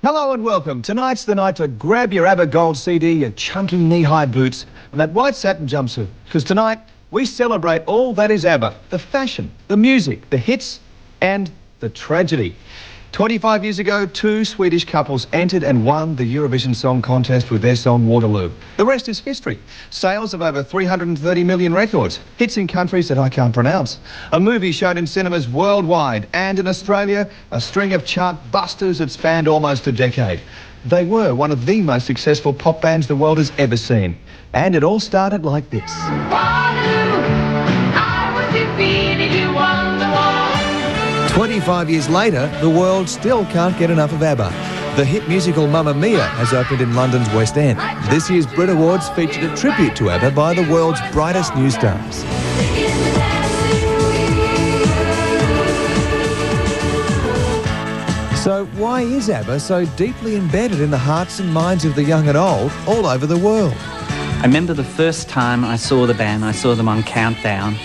Hello and welcome. Tonight's the night to grab your ABBA Gold CD, your chunky knee-high boots, and that white satin jumpsuit. Because tonight, we celebrate all that is ABBA. The fashion, the music, the hits, and the tragedy. 25 years ago, two Swedish couples entered and won the Eurovision Song Contest with their song Waterloo. The rest is history. Sales of over 330 million records. Hits in countries that I can't pronounce. A movie shown in cinemas worldwide. And in Australia, a string of chart busters that spanned almost a decade. They were one of the most successful pop bands the world has ever seen. And it all started like this. Waterloo, I was defeated, you won the war. 25 years later, the world still can't get enough of ABBA. The hit musical Mamma Mia has opened in London's West End. This year's Brit Awards featured a tribute to ABBA by the world's brightest new stars. So why is ABBA so deeply embedded in the hearts and minds of the young and old all over the world? I remember the first time I saw the band, I saw them on Countdown,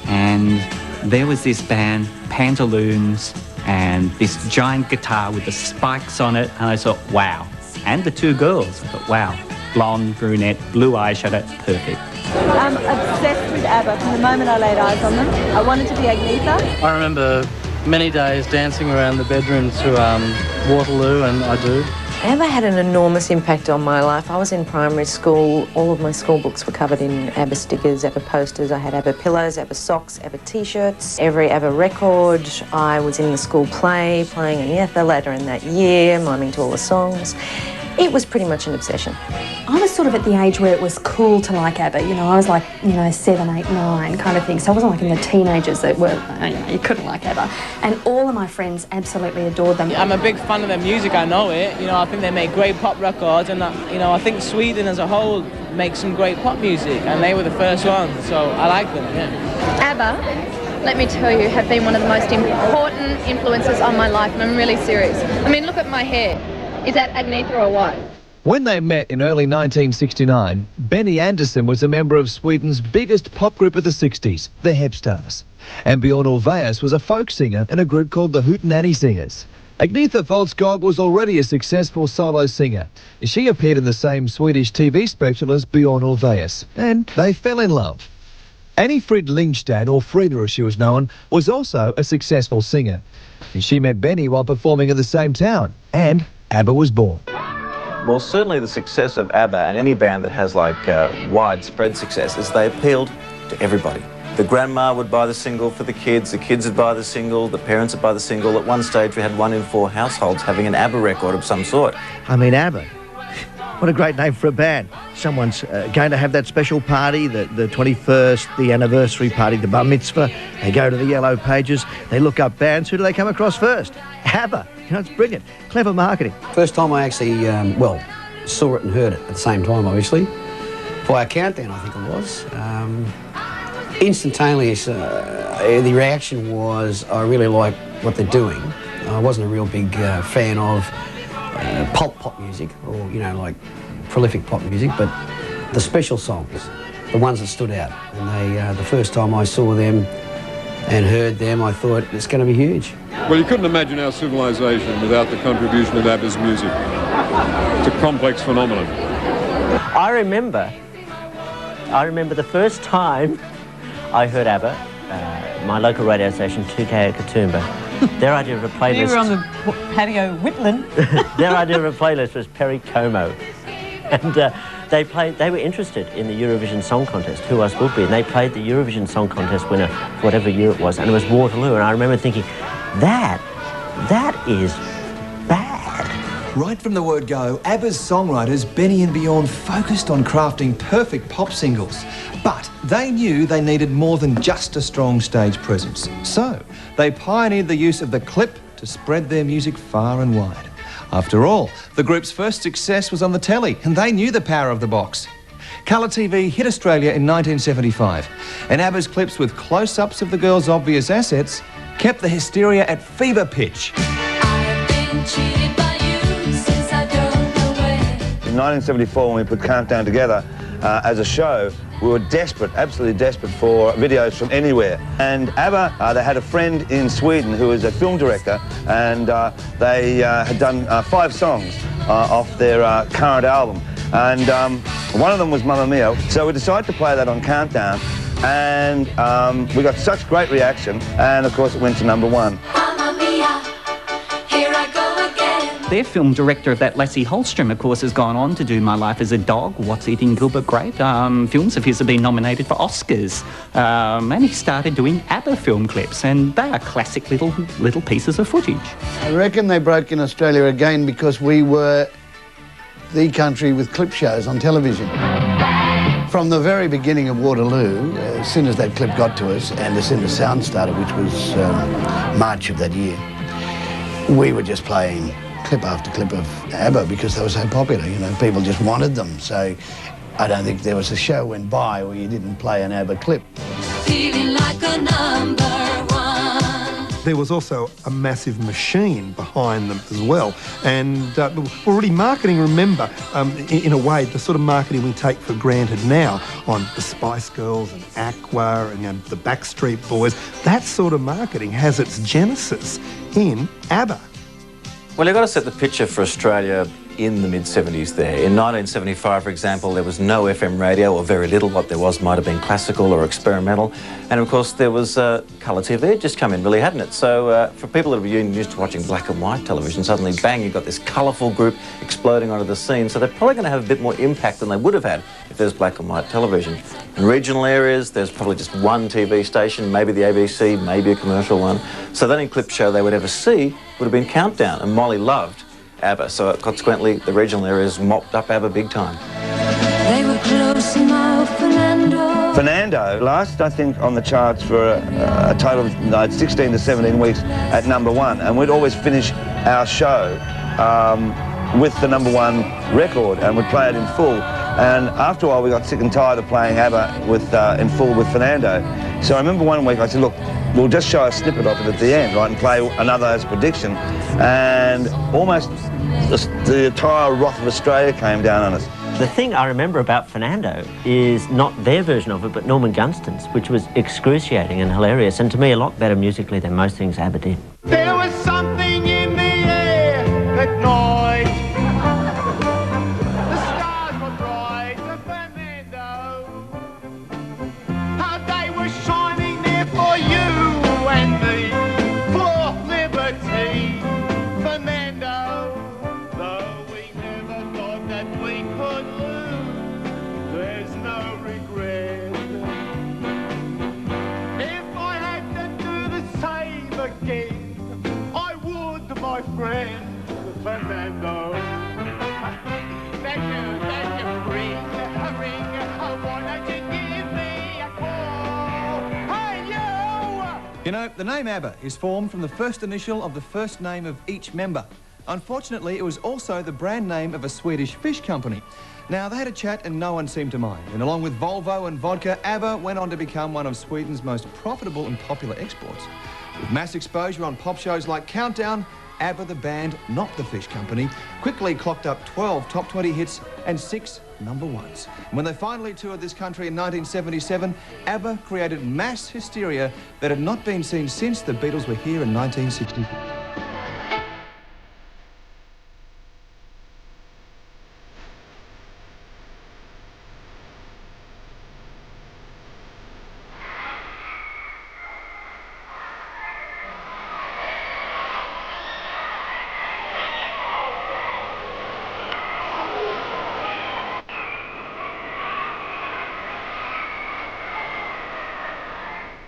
and there was this band, Pantaloons, and this giant guitar with the spikes on it, and I thought, wow. And the two girls, I thought, wow. Blonde, brunette, blue eyeshadow, perfect. I'm obsessed with ABBA from the moment I laid eyes on them. I wanted to be Agnetha. I remember many days dancing around the bedroom to Waterloo, and I do. ABBA had an enormous impact on my life. I was in primary school. All of my school books were covered in ABBA stickers, ABBA posters. I had ABBA pillows, ABBA socks, ABBA T-shirts, every ABBA record. I was in the school play, playing Agnetha later in that year, miming to all the songs. It was pretty much an obsession. I was sort of at the age where it was cool to like ABBA. You know, I was like, 7, 8, 9 kind of thing. So I wasn't like in the teenagers that were, you couldn't like ABBA. And all of my friends absolutely adored them. I'm a big fan of their music, I know it. I think they make great pop records, and I think Sweden as a whole makes some great pop music, and they were the first ones, so I like them, yeah. ABBA, let me tell you, have been one of the most important influences on my life, and I'm really serious. I mean, look at my hair. Is that Agnetha or what? When they met in early 1969, Benny Andersson was a member of Sweden's biggest pop group of the 60s, the Hepstars. And Björn Ulvaeus was a folk singer in a group called the Hootenanny Singers. Agnetha Fältskog was already a successful solo singer. She appeared in the same Swedish TV special as Björn Ulvaeus, and they fell in love. Annie Frid Lindstad, or Frida as she was known, was also a successful singer. She met Benny while performing in the same town, and ABBA was born. Well, certainly the success of ABBA and any band that has widespread success is they appealed to everybody. The grandma would buy the single for the kids would buy the single, the parents would buy the single. At one stage we had 1 in 4 households having an ABBA record of some sort. I mean, ABBA, what a great name for a band. Someone's going to have that special party, the 21st, the anniversary party, the bar mitzvah. They go to the yellow pages, they look up bands. Who do they come across first? ABBA. It's brilliant. Clever marketing. First time I actually, saw it and heard it at the same time, obviously. Via Countdown, I think it was. Instantaneous, the reaction was, I really like what they're doing. I wasn't a real big fan of pop music, or, like prolific pop music, but the special songs, the ones that stood out. And the first time I saw them and heard them, I thought, it's going to be huge. Well, you couldn't imagine our civilization without the contribution of ABBA's music. It's a complex phenomenon. I remember the first time I heard ABBA, my local radio station, 2K at Katoomba. Their idea of a playlist... You were on the patio Whitland. Their idea of a playlist was Perry Como. And they were interested in the Eurovision Song Contest, Who Else Would Be, and they played the Eurovision Song Contest winner, whatever year it was, and it was Waterloo. And I remember thinking, that is bad. Right from the word go, ABBA's songwriters Benny and Björn focused on crafting perfect pop singles. But they knew they needed more than just a strong stage presence. So they pioneered the use of the clip to spread their music far and wide. After all, the group's first success was on the telly, and they knew the power of the box. Colour TV hit Australia in 1975, and ABBA's clips with close-ups of the girls' obvious assets kept the hysteria at fever pitch. I've been cheated by you since I don't know when. In 1974, when we put Countdown together, as a show, we were desperate, absolutely desperate for videos from anywhere. And ABBA, they had a friend in Sweden who was a film director, and they had done 5 songs off their current album. And one of them was Mamma Mia. So we decided to play that on Countdown, and we got such great reaction, and of course it went to #1. Mamma Mia, here I go again. Their film director of that, Lasse Hallström, of course, has gone on to do My Life as a Dog, What's Eating Gilbert Grape. Films of his have been nominated for Oscars. And he started doing ABBA film clips, and they are classic little pieces of footage. I reckon they broke in Australia again because we were the country with clip shows on television. From the very beginning of Waterloo, as soon as that clip got to us, and as soon as sound started, which was March of that year, we were just playing clip after clip of ABBA because they were so popular, you know, people just wanted them. So I don't think there was a show went by where you didn't play an ABBA clip. Feeling like a #1. There was also a massive machine behind them as well. And already marketing, remember, in a way, the sort of marketing we take for granted now on the Spice Girls and Aqua and the Backstreet Boys, that sort of marketing has its genesis in ABBA. Well, you've got to set the picture for Australia in the mid-70s there. In 1975, for example, there was no FM radio, or very little. What there was might have been classical or experimental. And of course, there was colour TV had just come in, really, hadn't it? So for people that are used to watching black and white television, suddenly, bang, you've got this colourful group exploding onto the scene. So they're probably going to have a bit more impact than they would have had if there's black and white television. In regional areas, there's probably just one TV station, maybe the ABC, maybe a commercial one. So the only clip show they would ever see would have been Countdown, and Molly loved ABBA, so consequently the regional areas mopped up ABBA big time. They were close now, Fernando. Fernando last, I think, on the charts for a total of 16 to 17 weeks at #1, and we'd always finish our show with the #1 record, and we'd play it in full. And after a while we got sick and tired of playing ABBA with, in full with Fernando. So I remember one week I said, look, we'll just show a snippet of it at the end, right, and play another as prediction. And almost the entire wrath of Australia came down on us. The thing I remember about Fernando is not their version of it, but Norman Gunston's, which was excruciating and hilarious, and to me a lot better musically than most things ABBA did. There was something in the air that night. The stars were bright, the Fernando. How they were shining there for you and me, for liberty, Fernando. Though we never thought that we could lose, there's no regret. If I had to do the same again, I would, my friend, Fernando. Thank you, ring, why don't you give me a call? Hey, you! You know, the name ABBA is formed from the first initial of the first name of each member. Unfortunately, it was also the brand name of a Swedish fish company. Now, they had a chat and no one seemed to mind. And along with Volvo and vodka, ABBA went on to become one of Sweden's most profitable and popular exports. With mass exposure on pop shows like Countdown, ABBA, the band, not the fish company, quickly clocked up 12 top 20 hits and 6 #1s. When they finally toured this country in 1977, ABBA created mass hysteria that had not been seen since the Beatles were here in 1964.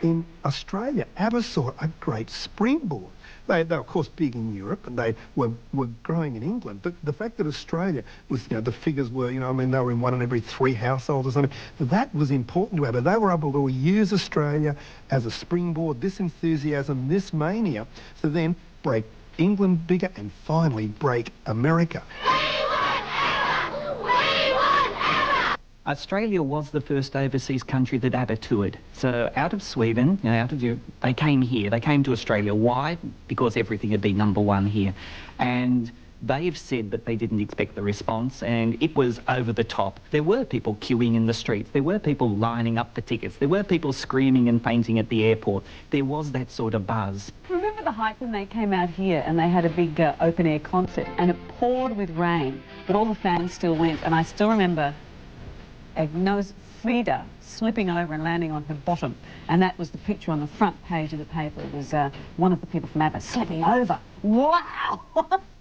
In Australia, ABBA saw a great springboard. They were, of course, big in Europe, and they were growing in England. But the fact that Australia was, you know, the figures were, you know, I mean, they were in 1 in every 3 households or something. But that was important to ABBA. They were able to use Australia as a springboard, this enthusiasm, this mania, to then break England bigger and finally break America. Australia was the first overseas country that ABBA toured. So out of Sweden, you know, out of Europe, they came here. They came to Australia. Why? Because everything had been #1 here. And They've said that they didn't expect the response, and it was over the top. There were people queuing in the streets. There were people lining up for tickets. There were people screaming and fainting at the airport. There was that sort of buzz. Remember the hype when they came out here and they had a big open-air concert and it poured with rain, but all the fans still went, and I still remember Frida slipping over and landing on her bottom, and that was the picture on the front page of the paper. It was one of the people from ABBA slipping over. Wow!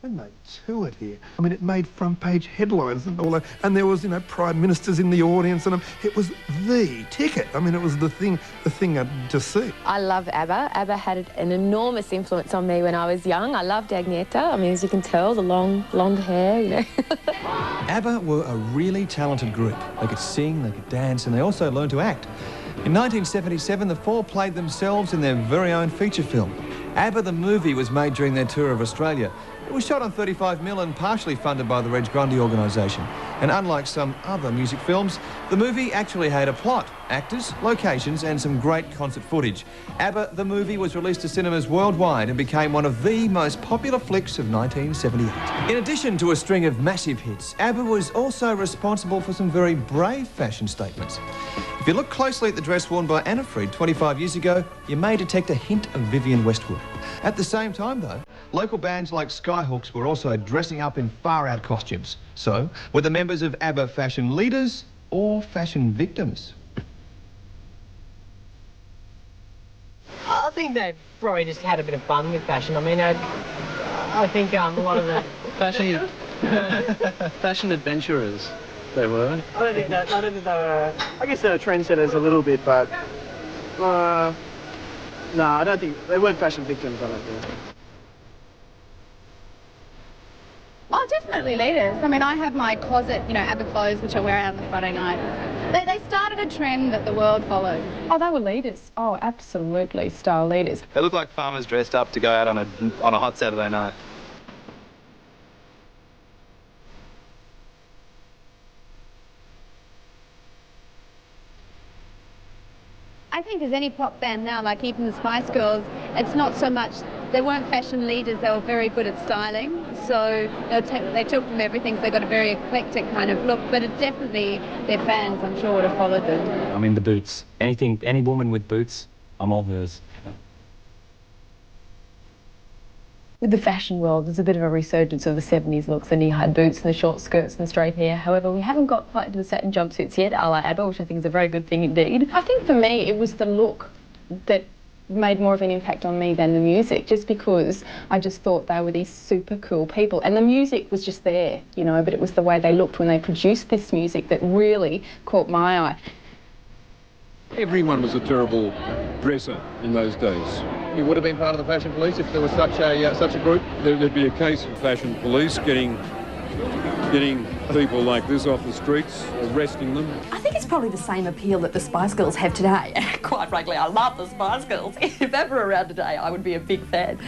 When they toured here, I mean, it made front page headlines and all that, and there was, you know, prime ministers in the audience, and it was the ticket. I mean, it was the thing to see. I love ABBA. ABBA had an enormous influence on me when I was young. I loved Agneta. I mean, as you can tell, the long blonde hair, you know. ABBA were a really talented group. They could sing, they could dance, and they also learned to act. In 1977, the four played themselves in their very own feature film. ABBA the movie was made during their tour of Australia. It was shot on 35mm and partially funded by the Reg Grundy organisation. And unlike some other music films, the movie actually had a plot, actors, locations and some great concert footage. ABBA the movie was released to cinemas worldwide and became one of the most popular flicks of 1978. In addition to a string of massive hits, ABBA was also responsible for some very brave fashion statements. If you look closely at the dress worn by Anna Fried 25 years ago, you may detect a hint of Vivienne Westwood. At the same time, though, local bands like Skyhooks were also dressing up in far-out costumes. So, were the members of ABBA fashion leaders or fashion victims? I think they probably just had a bit of fun with fashion. I mean, I think a lot of the Fashion adventurers, they were. I don't think they were. I guess they were trendsetters a little bit, but no, I don't think they weren't fashion victims. I don't think. Oh, definitely leaders. I mean, I have my closet, you know, ABBA clothes, which I wear out on the Friday night. They started a trend that the world followed. Oh, they were leaders. Oh, absolutely, style leaders. They look like farmers dressed up to go out on a hot Saturday night. I think as any pop band now, like even the Spice Girls, it's not so much, they weren't fashion leaders, they were very good at styling. So they took from everything, so they got a very eclectic kind of look, but it definitely, their fans, I'm sure, would have followed them. I mean, the boots. Any woman with boots, I'm all hers. With the fashion world, there's a bit of a resurgence of the 70s looks, the knee-high boots and the short skirts and the straight hair. However, we haven't got quite into the satin jumpsuits yet, a la ABBA, which I think is a very good thing indeed. I think for me, it was the look that made more of an impact on me than the music, just because I just thought they were these super cool people. And the music was just there, you know, but it was the way they looked when they produced this music that really caught my eye. Everyone was a terrible dresser in those days. You would have been part of the fashion police if there was such a group? There'd be a case of fashion police getting people like this off the streets, arresting them. I think it's probably the same appeal that the Spice Girls have today. Quite frankly, I love the Spice Girls. If ever around today, I would be a big fan.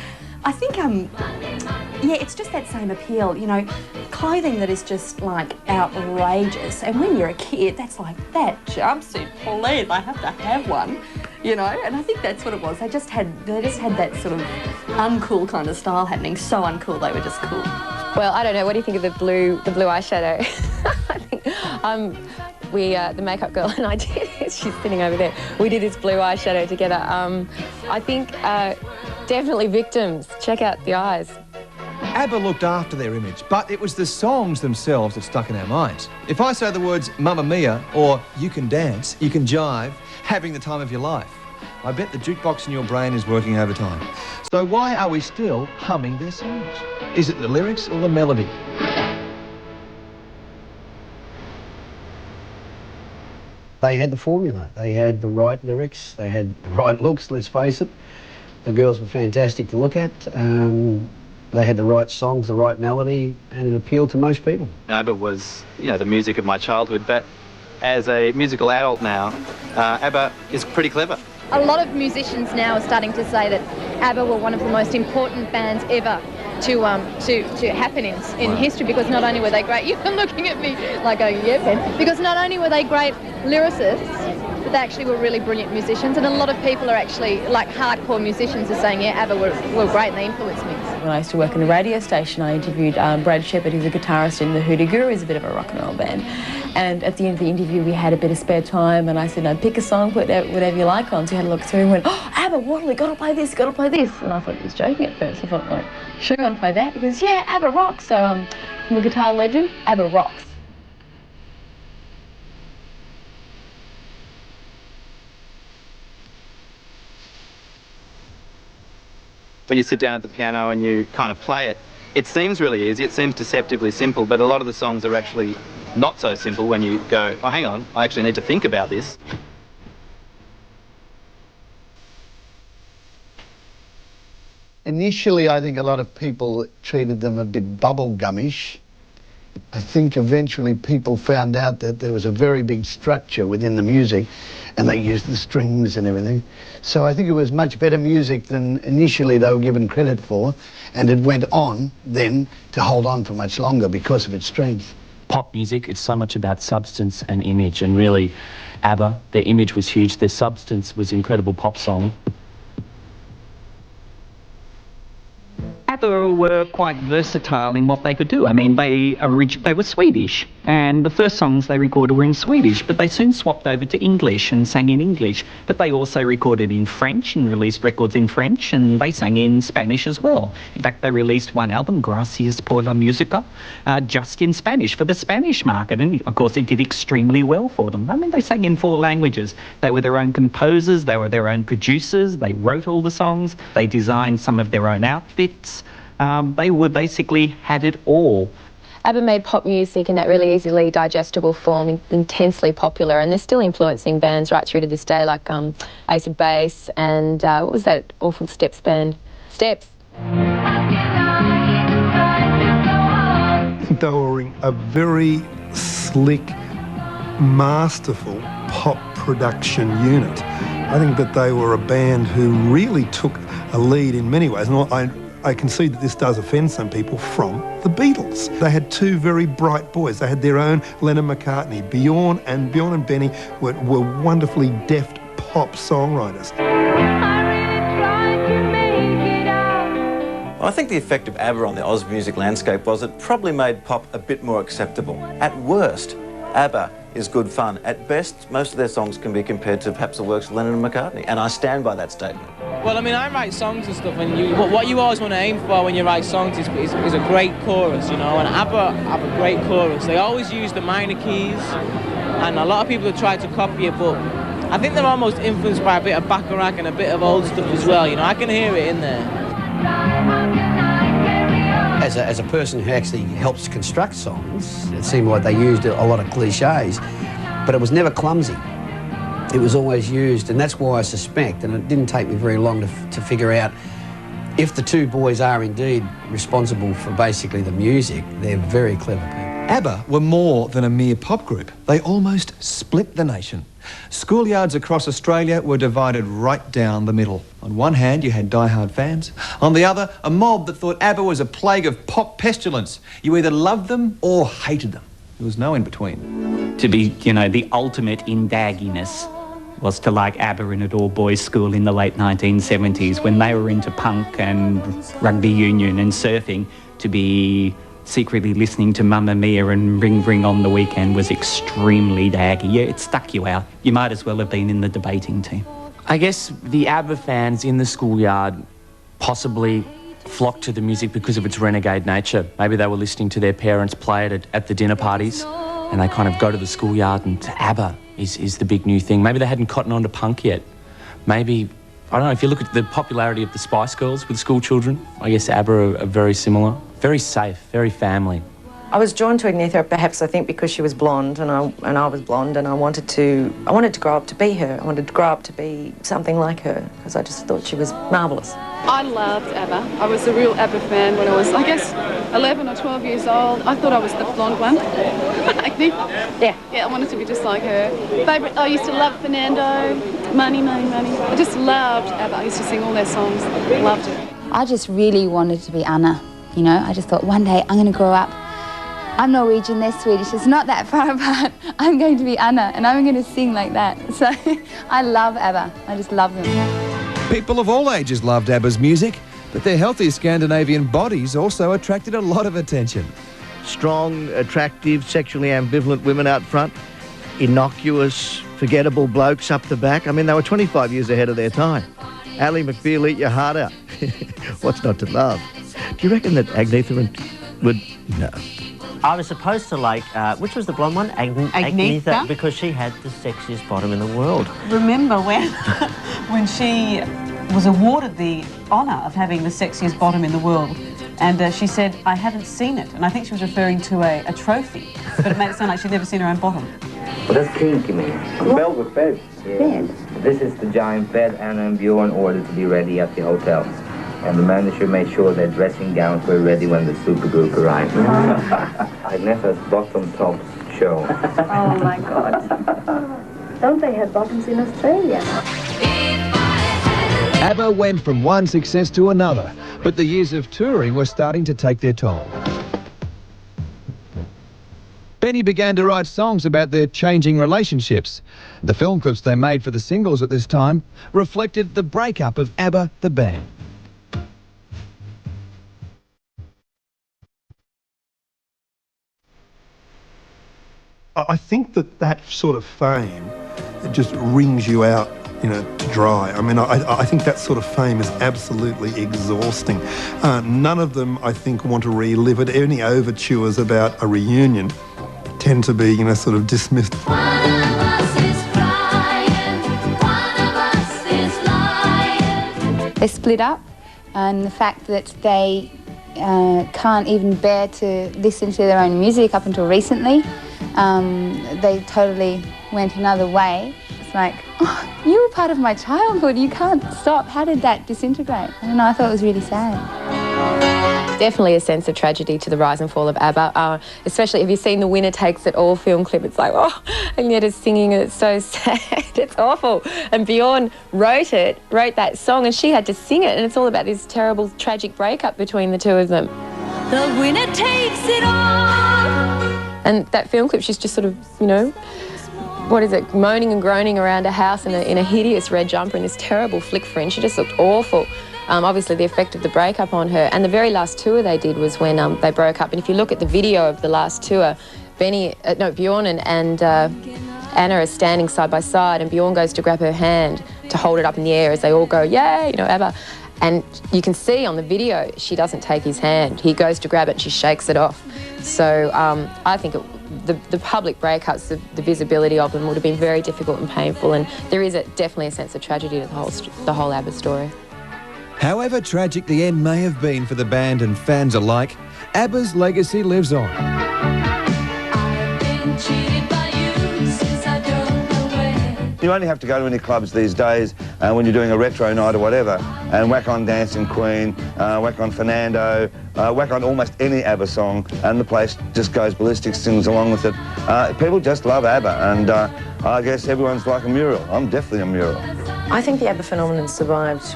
I think, yeah, it's just that same appeal, you know, clothing that is just, like, outrageous. And when you're a kid, that's like, that jumpsuit, please, I have to have one, you know? And I think that's what it was. They just had that sort of uncool kind of style happening. So uncool, they were just cool. Well, I don't know. What do you think of the blue eyeshadow? I think the makeup girl and I did. She's sitting over there. We did this blue eyeshadow together. I think definitely victims. Check out the eyes. ABBA looked after their image, but it was the songs themselves that stuck in our minds. If I say the words Mamma Mia or You Can Dance, You Can Jive, having the time of your life, I bet the jukebox in your brain is working overtime. So why are we still humming their songs? Is it the lyrics or the melody? They had the formula. They had the right lyrics. They had the right looks, let's face it. The girls were fantastic to look at. They had the right songs, the right melody, and it appealed to most people. ABBA was, you know, the music of my childhood, but as a musical adult now, ABBA is pretty clever. A lot of musicians now are starting to say that ABBA were one of the most important bands ever to happen in history, because not only were they great, you're looking at me like, oh yeah, Ben, because not only were they great lyricists, but they actually were really brilliant musicians, and a lot of people are actually, like hardcore musicians, are saying, yeah, ABBA were great and they influenced me. When I used to work in a radio station, I interviewed Brad Shepherd, who's a guitarist in the Hoodoo Guru, who's a bit of a rock and roll band. And at the end of the interview, we had a bit of spare time, and I said, no, pick a song, put whatever you like on. So he had a look through and went, oh, ABBA, Waterloo, got to play this, got to play this. And I thought he was joking at first. I thought, like, should I go and play that? He goes, yeah, ABBA rocks. So I'm a guitar legend, ABBA rocks. When you sit down at the piano and you kind of play it, it seems really easy, it seems deceptively simple, but a lot of the songs are actually not so simple when you go, oh, hang on, I actually need to think about this. Initially, I think a lot of people treated them a bit bubblegummish. I think eventually people found out that there was a very big structure within the music, and they used the strings and everything. So I think it was much better music than initially they were given credit for, and it went on then to hold on for much longer because of its strength. Pop music, it's so much about substance and image, and really ABBA, their image was huge, their substance was incredible pop song. ABBA were quite versatile in what they could do. I mean, they were Swedish, and the first songs they recorded were in Swedish, but they soon swapped over to English and sang in English. But they also recorded in French and released records in French, and they sang in Spanish as well. In fact, they released one album, Gracias por la Música, just in Spanish for the Spanish market, and of course it did extremely well for them. I mean, they sang in 4 languages. They were their own composers, they were their own producers, they wrote all the songs, they designed some of their own outfits. They were basically had it all. ABBA made pop music in that really easily digestible form, intensely popular, and they're still influencing bands right through to this day, like Ace of Base and what was that awful Steps band? Steps. They were a very slick, masterful pop production unit. I think that they were a band who really took a lead in many ways. And I can see that this does offend some people, from the Beatles. They had 2 very bright boys. They had their own Lennon-McCartney. Bjorn and Benny were wonderfully deft pop songwriters. I think the effect of ABBA on the Oz music landscape was it probably made pop a bit more acceptable. At worst, ABBA is good fun. At best, most of their songs can be compared to perhaps the works of Lennon and McCartney, and I stand by that statement. Well, I mean, I write songs and stuff, and what you always want to aim for when you write songs is a great chorus, you know, and ABBA have a great chorus. They always use the minor keys, and a lot of people have tried to copy it, but I think they're almost influenced by a bit of Bacharach and a bit of old stuff as well, you know, I can hear it in there. As a person who actually helps construct songs, it seemed like they used a lot of cliches, but it was never clumsy. It was always used, and that's why I suspect, and it didn't take me very long to figure out, if the 2 boys are indeed responsible for basically the music, they're very clever people. ABBA were more than a mere pop group. They almost split the nation. Schoolyards across Australia were divided right down the middle. On one hand, you had die-hard fans. On the other, a mob that thought ABBA was a plague of pop pestilence. You either loved them or hated them. There was no in between. To be, you know, the ultimate in dagginess was to like ABBA in an all-boys school in the late 1970s when they were into punk and rugby union and surfing. To be secretly listening to Mamma Mia and Ring Ring on the weekend was extremely daggy. Yeah, it stuck you out. You might as well have been in the debating team. I guess the ABBA fans in the schoolyard possibly flocked to the music because of its renegade nature. Maybe they were listening to their parents play it at the dinner parties, and they kind of go to the schoolyard and ABBA is the big new thing. Maybe they hadn't cottoned on to punk yet. Maybe, I don't know, if you look at the popularity of the Spice Girls with school children, I guess ABBA are very similar. Very safe, very family. I was drawn to Agnetha, perhaps I think because she was blonde and I was blonde, and I wanted to grow up to be her. I wanted to grow up to be something like her because I just thought she was marvellous. I loved ABBA. I was a real ABBA fan when I was, I guess, 11 or 12 years old. I thought I was the blonde one. Agnetha? Yeah, I wanted to be just like her. Favourite, I used to love Fernando, Money, Money, Money. I just loved ABBA. I used to sing all their songs. Loved it. I just really wanted to be Anna. You know, I just thought one day I'm going to grow up I'm Norwegian, they're Swedish. It's not that far apart. I'm going to be Anna, and I'm going to sing like that. So I love ABBA. I just love them. People of all ages loved ABBA's music, but their healthy Scandinavian bodies also attracted a lot of attention. Strong, attractive, sexually ambivalent women out front, innocuous, forgettable blokes up the back. I mean, they were 25 years ahead of their time. Ally McBeal, eat your heart out. What's not to love? Do you reckon that Agnetha would... No. I was supposed to like, which was the blonde one? Agnetha, because she had the sexiest bottom in the world. Remember when, when she was awarded the honour of having the sexiest bottom in the world, and she said, I haven't seen it. And I think she was referring to a trophy, but it made it sound like she'd never seen her own bottom. Well, that's kinky, man. Velvet bed. Yeah. Bed? This is the giant bed Anna and Bjorn ordered to be ready at the hotel. And the manager made sure their dressing gowns were ready when the supergroup arrived. Agnetha's bottom tops show. Oh my God. Don't they have bottoms in Australia? ABBA went from one success to another, but the years of touring were starting to take their toll. Benny began to write songs about their changing relationships. The film clips they made for the singles at this time reflected the breakup of ABBA, the band. I think that sort of fame, it just wrings you out, you know, to dry. I mean, I think that sort of fame is absolutely exhausting. None of them, I think, want to relive it. Any overtures about a reunion tend to be, you know, sort of dismissed. They split up, and the fact that they can't even bear to listen to their own music up until recently, they totally went another way. It's like, oh, you were part of my childhood, you can't stop. How did that disintegrate? I don't know, I thought it was really sad. Definitely a sense of tragedy to the rise and fall of ABBA, especially if you've seen the Winner Takes It All film clip. It's like, oh, and yet it's singing and it's so sad. It's awful. And Bjorn wrote that song, and she had to sing it, and it's all about this terrible, tragic breakup between the two of them. The winner takes it all. And that film clip, she's just sort of, you know, what is it, moaning and groaning around a house in a hideous red jumper in this terrible flick fringe. She just looked awful. Obviously, the effect of the breakup on her. And the very last tour they did was when they broke up. And if you look at the video of the last tour, Bjorn and Anna are standing side by side, and Bjorn goes to grab her hand to hold it up in the air as they all go, yay, you know, ABBA. And you can see on the video, she doesn't take his hand. He goes to grab it and she shakes it off. So I think the public breakups, the visibility of them would have been very difficult and painful, and there is definitely a sense of tragedy to the whole ABBA story. However tragic the end may have been for the band and fans alike, ABBA's legacy lives on. You only have to go to any clubs these days when you're doing a retro night or whatever and whack on Dancing Queen, whack on Fernando, whack on almost any ABBA song, and the place just goes ballistic, sings along with it. People just love ABBA, and I guess everyone's like a mural. I'm definitely a mural. I think the ABBA phenomenon survived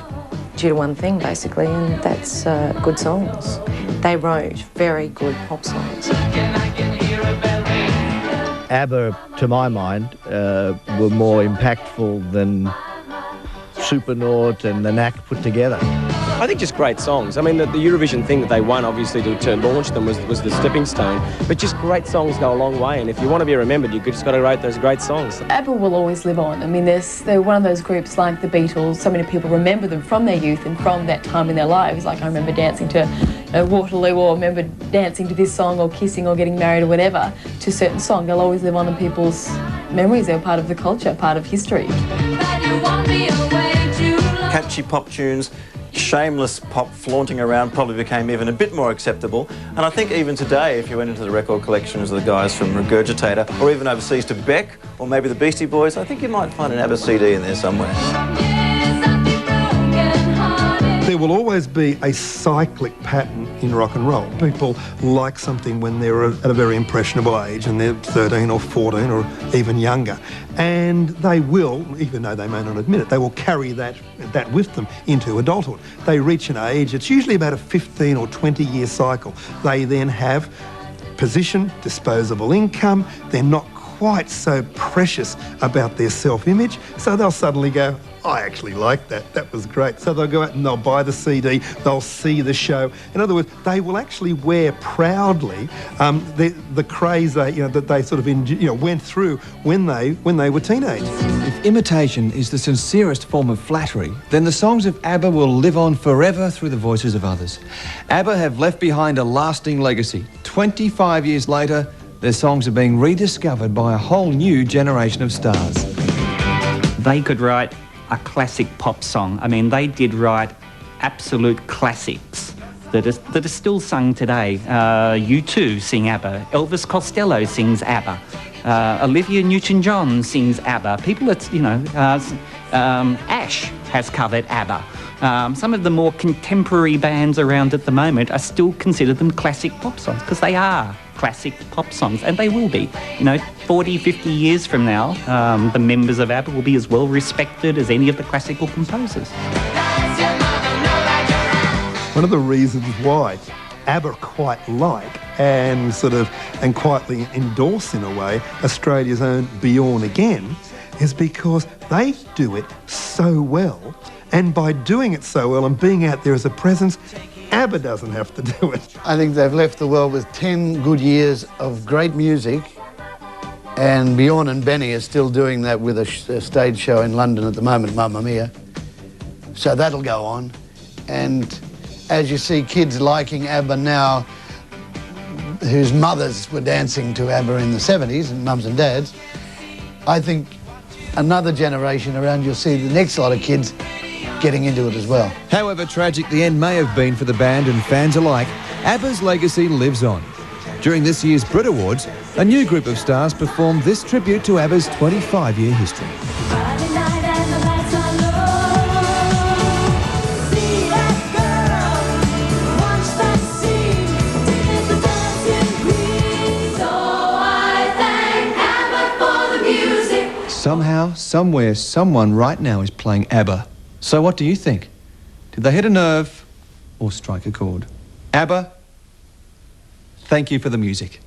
due to one thing, basically, and that's good songs. They wrote very good pop songs. ABBA, to my mind, were more impactful than Supernaut and the Knack put together. I think just great songs. I mean, the Eurovision thing that they won, obviously, to launch them was the stepping stone. But just great songs go a long way, and if you want to be remembered, you've just got to write those great songs. ABBA will always live on. I mean, they're one of those groups like the Beatles. So many people remember them from their youth and from that time in their lives. Like, I remember dancing to Waterloo, or remember dancing to this song, or kissing, or getting married, or whatever, to a certain song. They'll always live on in people's memories. They're part of the culture, part of history. Catchy pop tunes, shameless pop flaunting around probably became even a bit more acceptable. And I think even today, if you went into the record collections of the guys from Regurgitator, or even overseas to Beck, or maybe the Beastie Boys, I think you might find an ABBA CD in there somewhere. There will always be a cyclic pattern in rock and roll. People like something when they're at a very impressionable age, and they're 13 or 14 or even younger. And they will, even though they may not admit it, they will carry that with them into adulthood. They reach an age, it's usually about a 15 or 20 year cycle. They then have position, disposable income. They're not quite so precious about their self-image, so they'll suddenly go, I actually like that, that was great. So they'll go out and they'll buy the CD, they'll see the show. In other words, they will actually wear proudly the craze that they sort of went through when they were teenagers. If imitation is the sincerest form of flattery, then the songs of ABBA will live on forever through the voices of others. ABBA have left behind a lasting legacy. 25 years later, their songs are being rediscovered by a whole new generation of stars. They could write a classic pop song. I mean, they did write absolute classics that are still sung today. U2 sing ABBA. Elvis Costello sings ABBA. Olivia Newton-John sings ABBA. People that, Ash has covered ABBA. Some of the more contemporary bands around at the moment are still consider them classic pop songs because they are classic pop songs, and they will be. 40, 50 years from now, the members of ABBA will be as well respected as any of the classical composers. One of the reasons why ABBA quite like and quietly endorse in a way Australia's own Bjorn Again is because they do it so well, and by doing it so well and being out there as a presence, ABBA doesn't have to do it. I think they've left the world with 10 good years of great music, and Bjorn and Benny are still doing that with a stage show in London at the moment, Mamma Mia. So that'll go on. And as you see kids liking ABBA now, whose mothers were dancing to ABBA in the 70s, and mums and dads, I think another generation around, you'll see the next lot of kids getting into it as well. However tragic the end may have been for the band and fans alike, ABBA's legacy lives on. During this year's Brit Awards, a new group of stars performed this tribute to ABBA's 25-year history. Somehow, somewhere, someone right now is playing ABBA. So what do you think? Did they hit a nerve or strike a chord? ABBA, thank you for the music.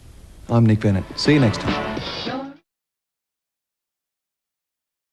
I'm Nick Bennett. See you next time.